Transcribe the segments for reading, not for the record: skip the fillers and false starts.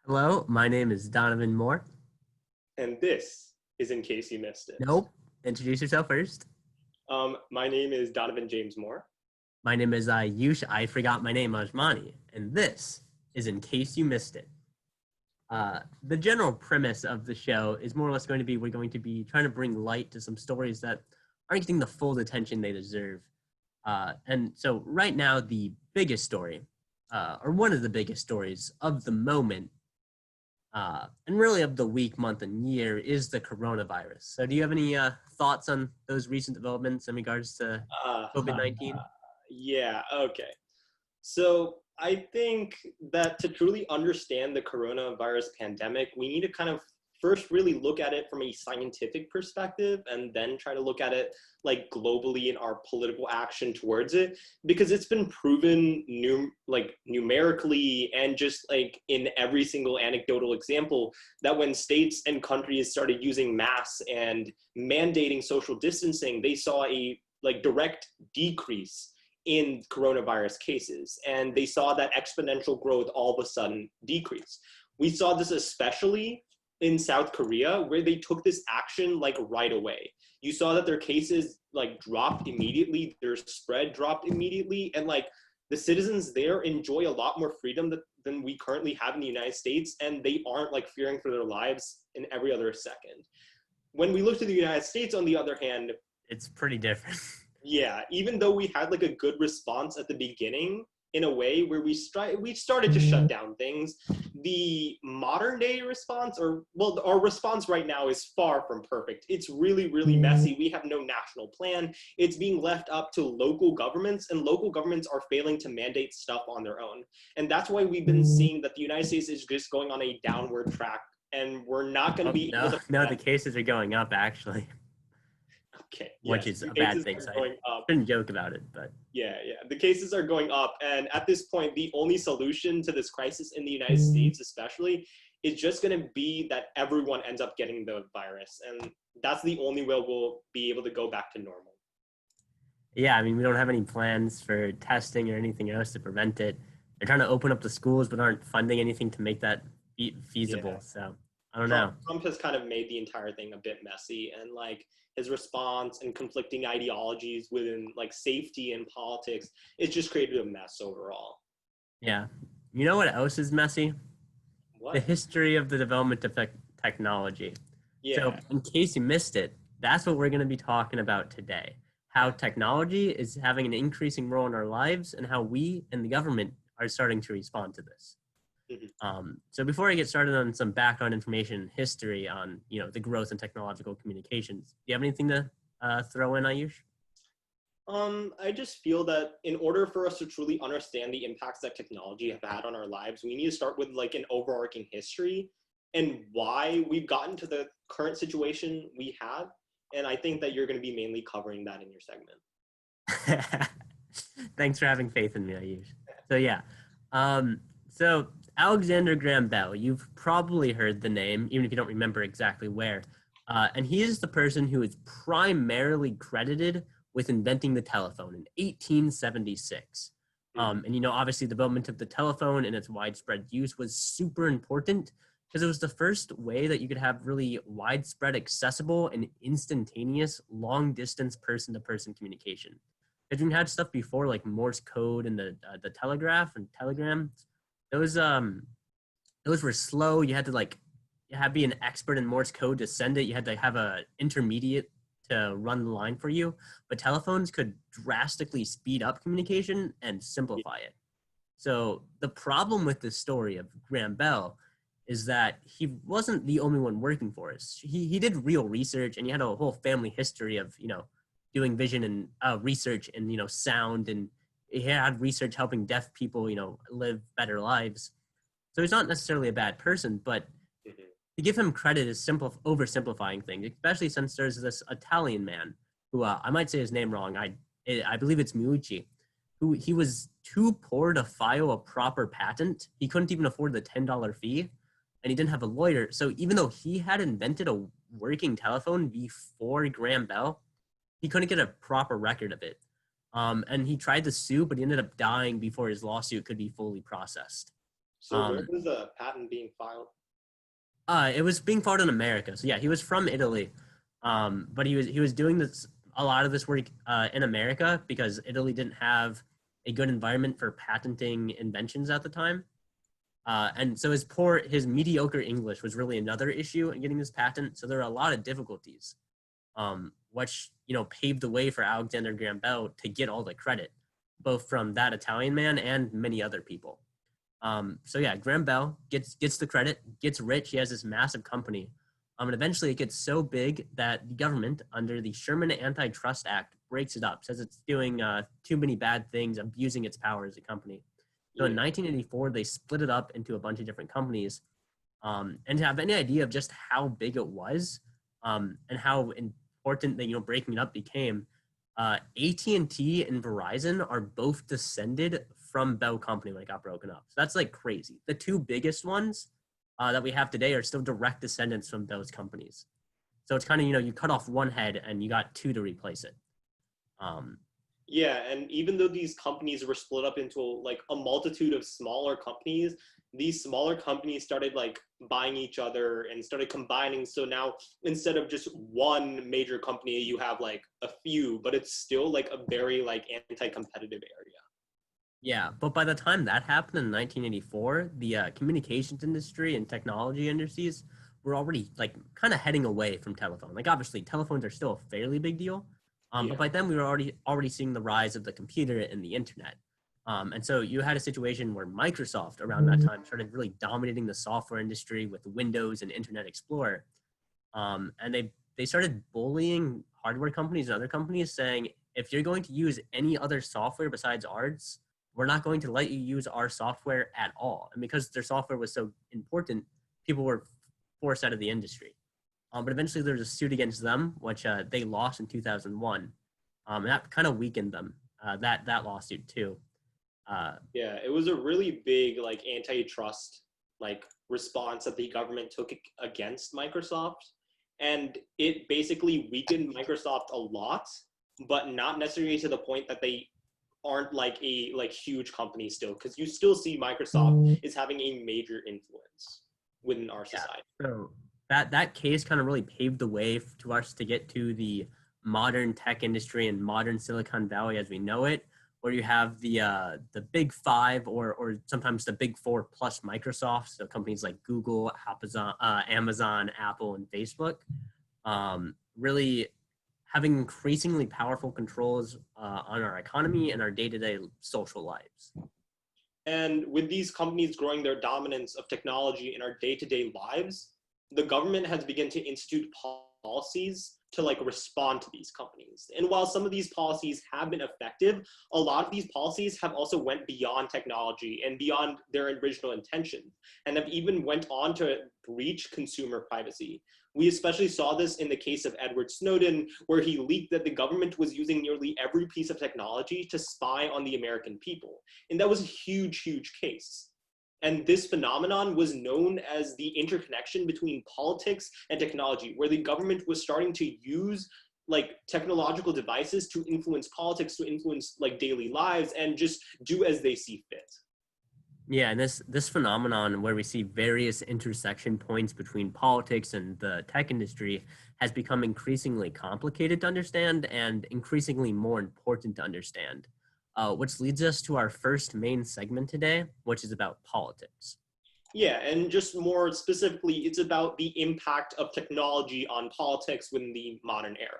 Hello, my name is Donovan Moore. And this is In Case You Missed It. Nope. Introduce yourself first. My name is Donovan James Moore. My name is Ayush. I forgot my name, Ajmani. And this is In Case You Missed It. The general premise of the show is more or less going to be we're going to be trying to bring light to some stories that aren't getting the full attention they deserve. And so right now, the biggest story, or one of the biggest stories of the moment, and really of the week, month, and year is the coronavirus. So do you have any thoughts on those recent developments in regards to Uh, COVID-19? yeah, okay. So I think that to truly understand the coronavirus pandemic, we need to kind of first really look at it from a scientific perspective and then try to look at it like globally in our political action towards it, because it's been proven numerically and just like in every single anecdotal example that when states and countries started using masks and mandating social distancing, they saw a like direct decrease in coronavirus cases, and they saw that exponential growth all of a sudden decrease. We saw this especially in South Korea, where they took this action like right away. You saw that their cases like dropped immediately, their spread dropped immediately, and like the citizens there enjoy a lot more freedom than we currently have in the United States, and they aren't like fearing for their lives in every other second. When we look to the United States, on the other hand, It's pretty different. yeah, even though we had like a good response at the beginning in a way where we started to shut down things, the modern day response, or well, our response right now is far from perfect. It's really messy. We have no national plan. It's being left up to local governments, and local governments are failing to mandate stuff on their own. And that's why we've been seeing that the United States is just going on a downward track, and we're not going to Oh, be able no, to no, the prevent. cases are going up actually, Okay, which yes, is the a bad cases thing. are So I going up. shouldn't joke about it, but Yeah. The cases are going up. And at this point, the only solution to this crisis in the United States, especially, is just going to be that everyone ends up getting the virus. And that's the only way we'll be able to go back to normal. yeah, I mean, we don't have any plans for testing or anything else to prevent it. They're trying to open up the schools, but aren't funding anything to make that Yeah. feasible. So I don't Trump, know. Trump has kind of made the entire thing a bit messy, and like his response and conflicting ideologies within like safety and politics, it's just created a mess overall. Yeah. You know what else is messy? The What? history of the development of technology. So, Yeah. in case you missed it, that's what we're going to be talking about today. How technology is having an increasing role in our lives and how we and the government are starting to respond to this. Mhm. So before I get started on some background information and history on the growth in technological communications, do you have anything to throw in, Ayush? I just feel that in order for us to truly understand the impacts that technology have had on our lives, we need to start with like an overarching history and why we've gotten to the current situation we have. And I think that you're going to be mainly covering that in your segment. Thanks for having faith in me, Ayush. So yeah, so Alexander Graham Bell, you've probably heard the name, even if you don't remember exactly where. And he is the person who is primarily credited with inventing the telephone in 1876. Mhm. And obviously, the development of the telephone and its widespread use was super important because it was the first way that you could have really widespread, accessible, and instantaneous long distance person to person communication. Because we had stuff before like Morse code and the telegraph and telegram. Those those were slow. You had to be an expert in Morse code to send it. You had to have a intermediate to run the line for you. But telephones could drastically speed up communication and Yeah. simplify it. So the problem with the story of Graham Bell is that he wasn't the only one working for us. He did real research, and he had a whole family history of doing vision and research and sound, and he had research helping deaf people live better lives. So he's not necessarily a bad person, but Mhm. to give him credit is oversimplifying things, especially since there's this Italian man who I might say his name wrong. I believe it's Miucci, who he was too poor to file a proper patent. He couldn't even afford the $10 fee, and he didn't have a lawyer. So even though he had invented a working telephone before Graham Bell, he couldn't get a proper record of it. And he tried to sue, but he ended up dying before his lawsuit could be fully processed. So where Um, was the patent being filed? it was being filed in America. So yeah, he was from Italy, but he was doing this a lot of this work in America because Italy didn't have a good environment for patenting inventions at the time. And so his mediocre English was really another issue in getting this patent. So there are a lot of difficulties, which paved the way for Alexander Graham Bell to get all the credit, both from that Italian man and many other people. So yeah, Graham Bell gets the credit, gets rich. He has this massive company, and eventually it gets so big that the government, under the Sherman Antitrust Act, breaks it up, says it's doing too many bad things, abusing its power as a company. So in Yeah. 1984, they split it up into a bunch of different companies. And to have any idea of just how big it was, and how important that breaking it up became, AT&T and Verizon are both descended from Bell Company when it got broken up. So that's like crazy. The two biggest ones that we have today are still direct descendants from those companies. So it's kind of you cut off one head and you got two to replace it. Um, Yeah, and even though these companies were split up into like a multitude of smaller companies, these smaller companies started like buying each other and started combining. So now instead of just one major company, you have like a few, but it's still like a very like anti-competitive area. Yeah, but by the time that happened in 1984, the communications industry and technology industries were already like kind of heading away from telephone. Like obviously, telephones are still a fairly big deal, but Yeah. by then we were already seeing the rise of the computer and the internet. And so you had a situation where Microsoft around that time started really dominating the software industry with Windows and Internet Explorer, and they started bullying hardware companies and other companies, saying if you're going to use any other software besides ours, we're not going to let you use our software at all. And because their software was so important, people were forced out of the industry. But eventually there was a suit against them, which they lost in 2001. And that kind of weakened them, that lawsuit too. Uh, Yeah, it was a really big like antitrust like response that the government took against Microsoft, and it basically weakened Microsoft a lot, but not necessarily to the point that they aren't like a like huge company still, because you still see Microsoft is having a major influence within our yeah. society. So that case kind of really paved the way to us to get to the modern tech industry and modern Silicon Valley as we know it, where you have the big five or sometimes the big four plus Microsoft, so companies like Google, Amazon, Apple, and Facebook, really having increasingly powerful controls on our economy and our day-to-day social lives. And with these companies growing their dominance of technology in our day-to-day lives, the government has begun to institute policies to like respond to these companies. And while some of these policies have been effective, a lot of these policies have also went beyond technology and beyond their original intention, and have even went on to breach consumer privacy. We especially saw this in the case of Edward Snowden, where he leaked that the government was using nearly every piece of technology to spy on the American people. And that was a huge, huge case. And this phenomenon was known as the interconnection between politics and technology, where the government was starting to use like technological devices to influence politics, to influence like daily lives, and just do as they see fit. Yeah, and this phenomenon where we see various intersection points between politics and the tech industry has become increasingly complicated to understand and increasingly more important to understand, which leads us to our first main segment today, which is about politics. Yeah, and just more specifically, it's about the impact of technology on politics within the modern era.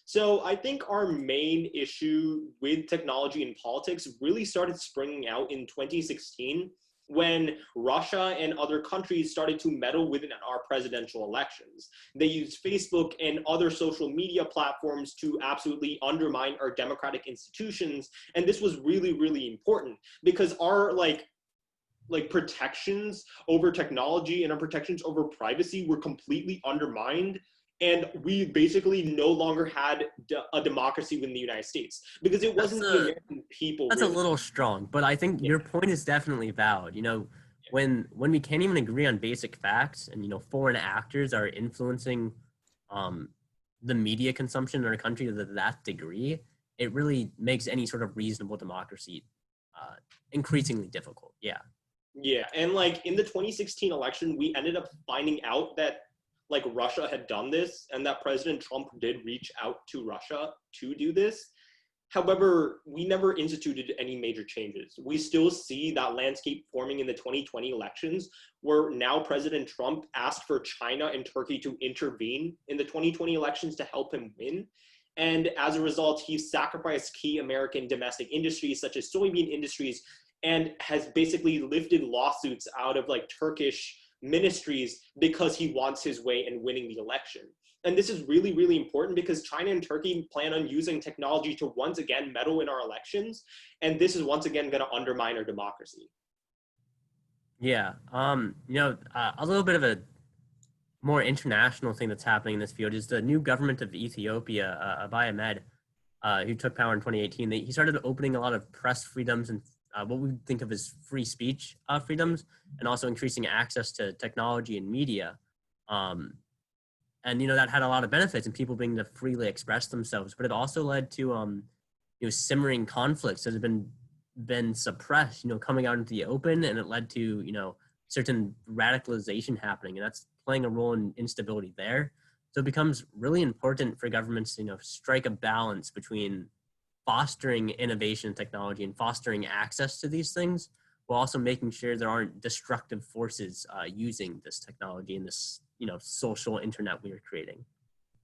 So I think our main issue with technology and politics really started springing out in 2016 when Russia and other countries started to meddle within our presidential elections. They used Facebook and other social media platforms to absolutely undermine our democratic institutions. And this was really, really important because our like protections over technology and our protections over privacy were completely undermined, and we basically no longer had a democracy within the United States because it That's wasn't the a American people that's a really. little strong, but I think Yeah, your point is definitely valid. When we can't even agree on basic facts, and foreign actors are influencing um, the media consumption in our country to that degree, it really makes any sort of reasonable democracy increasingly difficult. Yeah. Yeah, and like in the 2016 election, we ended up finding out that like Russia had done this and that President Trump did reach out to Russia to do this. However, we never instituted any major changes. We still see that landscape forming in the 2020 elections, where now President Trump asked for China and Turkey to intervene in the 2020 elections to help him win. And as a result, he sacrificed key American domestic industries such as soybean industries and has basically lifted lawsuits out of like Turkish ministries because he wants his way in winning the election. And this is really, really important because China and Turkey plan on using technology to once again meddle in our elections. And this is once again going to undermine our democracy. Yeah. A little bit of a more international thing that's happening in this field is the new government of Ethiopia, Abiy Ahmed, who took power in 2018. He started opening a lot of press freedoms and what we think of as free speech freedoms, and also increasing access to technology and media. And that had a lot of benefits and people being able to freely express themselves, but it also led to simmering conflicts that have been suppressed, coming out into the open, and it led to certain radicalization happening, and that's playing a role in instability there. So it becomes really important for governments to strike a balance between fostering innovation and technology and fostering access to these things, while also making sure there aren't destructive forces using this technology and this social internet we are creating.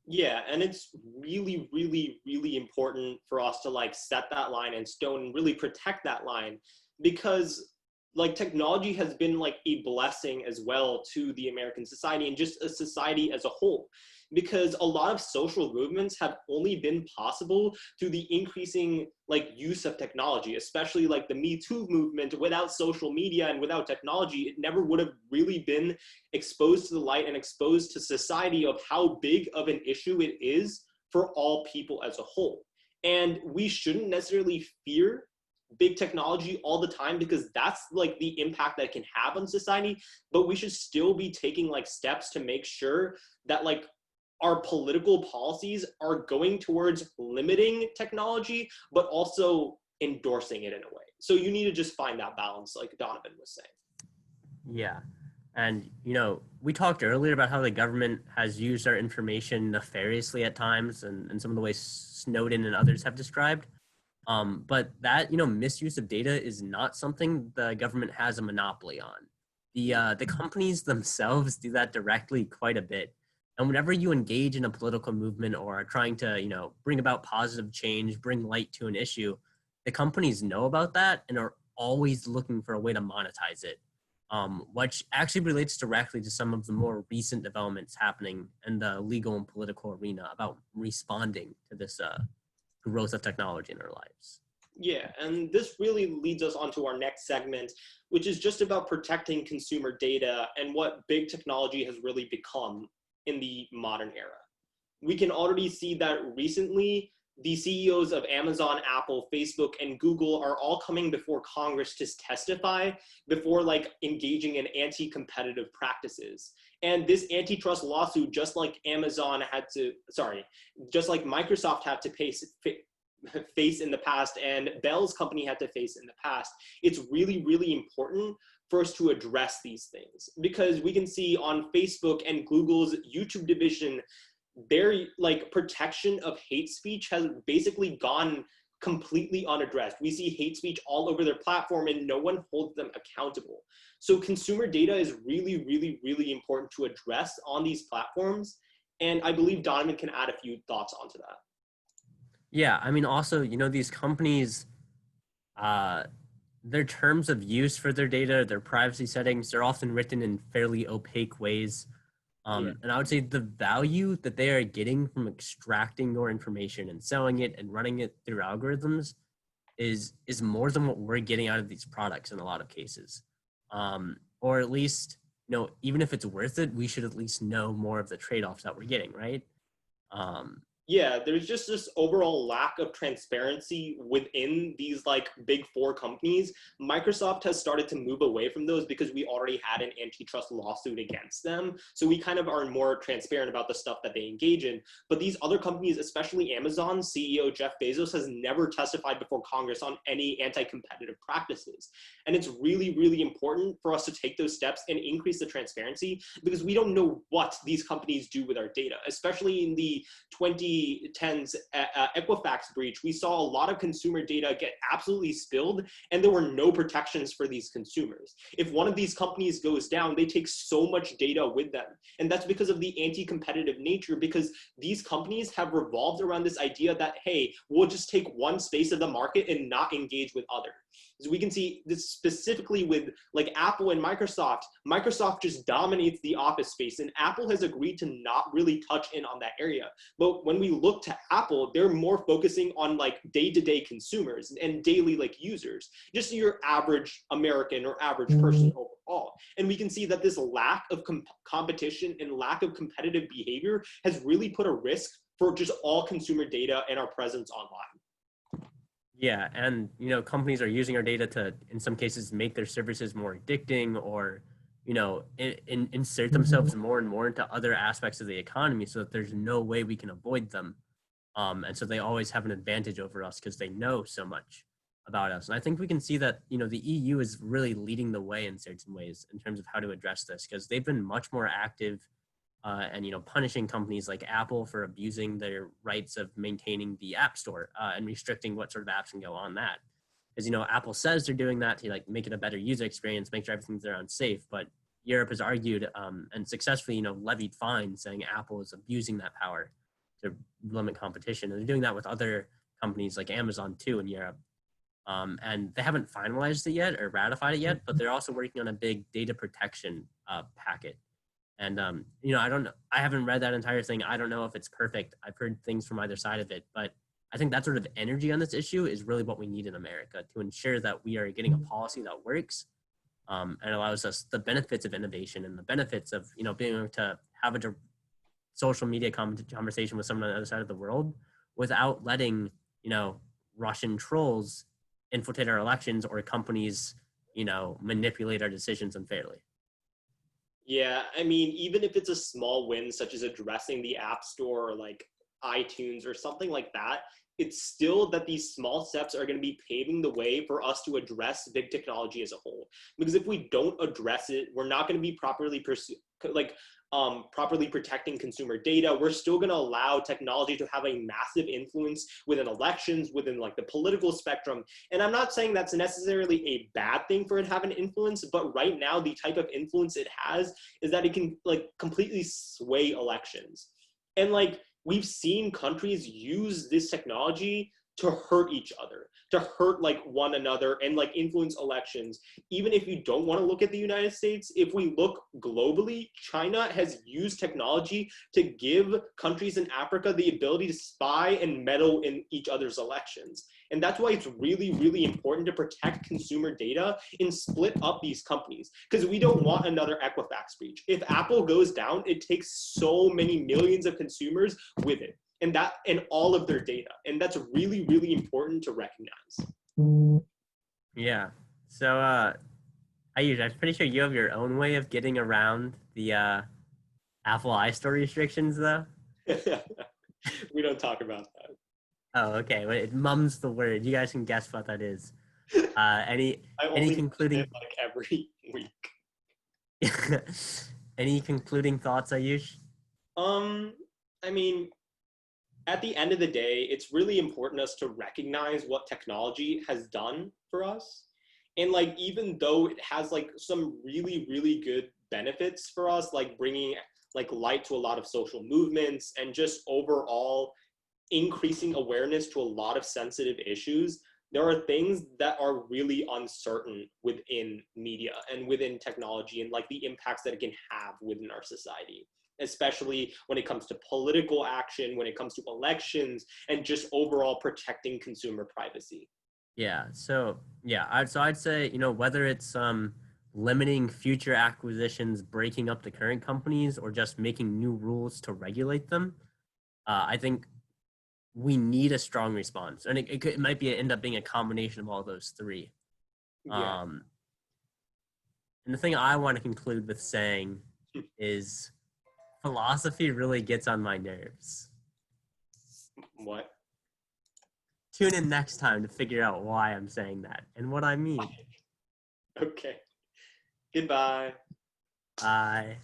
Yeah, and it's really, really, really important for us to like set that line in stone and really protect that line, because like technology has been like a blessing as well to the American society and just a society as a whole, because a lot of social movements have only been possible through the increasing like use of technology, especially like the Me Too movement. Without social media and without technology, it never would have really been exposed to the light and exposed to society of how big of an issue it is for all people as a whole. And we shouldn't necessarily fear big technology all the time, because that's like the impact that it can have on society, but we should still be taking like steps to make sure that like our political policies are going towards limiting technology, but also endorsing it in a way. So you need to just find that balance, like Donovan was saying. Yeah. And, we talked earlier about how the government has used our information nefariously at times, and some of the ways Snowden and others have described. But that, misuse of data is not something the government has a monopoly on. The companies themselves do that directly quite a bit. And whenever you engage in a political movement or are trying to, bring about positive change, bring light to an issue, the companies know about that and are always looking for a way to monetize it, which actually relates directly to some of the more recent developments happening in the legal and political arena about responding to this growth of technology in our lives. Yeah, and this really leads us onto our next segment, which is just about protecting consumer data and what big technology has really become in the modern era. We can already see that recently the CEOs of Amazon, Apple, Facebook, and Google are all coming before Congress to testify before like engaging in anti-competitive practices. And this antitrust lawsuit, just like Microsoft had to face in the past and Bell's company had to face in the past, it's really, really important for us to address these things, because we can see on Facebook and Google's YouTube division, their like protection of hate speech has basically gone completely unaddressed. We see hate speech all over their platform and no one holds them accountable. So consumer data is really, really, really important to address on these platforms. And I believe Donovan can add a few thoughts onto that. Yeah, I mean, also, these companies, their terms of use for their data, their privacy settings, they're often written in fairly opaque ways. And I would say the value that they are getting from extracting your information and selling it and running it through algorithms is more than what we're getting out of these products in a lot of cases. Or at least, even if it's worth it, we should at least know more of the trade-offs that we're getting, right? Yeah, there's just this overall lack of transparency within these like big four companies. Microsoft has started to move away from those because we already had an antitrust lawsuit against them. So we kind of are more transparent about the stuff that they engage in. But these other companies, especially Amazon CEO Jeff Bezos, has never testified before Congress on any anti-competitive practices. And it's really, really important for us to take those steps and increase the transparency because we don't know what these companies do with our data, especially in the 2010s Equifax breach. We saw a lot of consumer data get absolutely spilled, and there were no protections for these consumers. If one of these companies goes down, they take so much data with them. And that's because of the anti-competitive nature, because these companies have revolved around this idea that, hey, we'll just take one space of the market and not engage with others. So we can see this specifically with like Apple and Microsoft. Microsoft just dominates the office space, and Apple has agreed to not really touch in on that area. But when we look to Apple, they're more focusing on like day-to-day consumers and daily like users, just your average American or average person overall. And we can see that this lack of competition and lack of competitive behavior has really put a risk for just all consumer data and our presence online. Yeah, and companies are using our data to, in some cases, make their services more addicting, or insert themselves more and more into other aspects of the economy, so that there's no way we can avoid them. And so they always have an advantage over us because they know so much about us. And I think we can see that the EU is really leading the way in certain ways in terms of how to address this, because they've been much more active and punishing companies like Apple for abusing their rights of maintaining the App Store and restricting what sort of apps can go on that. Because Apple says they're doing that to like make it a better user experience, make sure everything's there unsafe. But Europe has argued and successfully levied fines saying Apple is abusing that power to limit competition, and they're doing that with other companies like Amazon too in Europe. And they haven't finalized it yet or ratified it yet, but they're also working on a big data protection packet. And, I haven't read that entire thing. I don't know if it's perfect. I've heard things from either side of it, but I think that sort of energy on this issue is really what we need in America to ensure that we are getting a policy that works and allows us the benefits of innovation and the benefits of, being able to have a social media conversation with someone on the other side of the world without letting, Russian trolls infiltrate our elections or companies, manipulate our decisions unfairly. Yeah, I mean, even if it's a small win, such as addressing the App Store or like iTunes or something like that, it's still that these small steps are going to be paving the way for us to address big technology as a whole. Because if we don't address it, we're not going to be properly properly protecting consumer data. We're still going to allow technology to have a massive influence within elections, within like the political spectrum. And I'm not saying that's necessarily a bad thing for it to have an influence, but right now the type of influence it has is that it can like completely sway elections. And like we've seen countries use this technology to hurt each other, to hurt like one another and like influence elections. Even if you don't want to look at the United States, if we look globally, China has used technology to give countries in Africa the ability to spy and meddle in each other's elections. And that's why it's really, really important to protect consumer data and split up these companies, because we don't want another Equifax breach. If Apple goes down, it takes so many millions of consumers with it, and all of their data. And that's really, really important to recognize. Yeah. So, Ayush, I'm pretty sure you have your own way of getting around the Apple iStore restrictions, though. We don't talk about that. Oh, okay. Well, it mums the word. You guys can guess what that is. Any concluding like every week? Any concluding thoughts, Ayush? I mean, at the end of the day, it's really important us to recognize what technology has done for us. And like, even though it has like some really, really good benefits for us, like bringing like light to a lot of social movements and just overall increasing awareness to a lot of sensitive issues, there are things that are really uncertain within media and within technology and like the impacts that it can have within our society, especially when it comes to political action, when it comes to elections, and just overall protecting consumer privacy. Yeah. So I'd say, whether it's limiting future acquisitions, breaking up the current companies, or just making new rules to regulate them, I think we need a strong response, and it might end up being a combination of all those three. Yeah. And the thing I want to conclude with saying is philosophy really gets on my nerves. What? Tune in next time to figure out why I'm saying that and what I mean. Okay. Goodbye. Bye.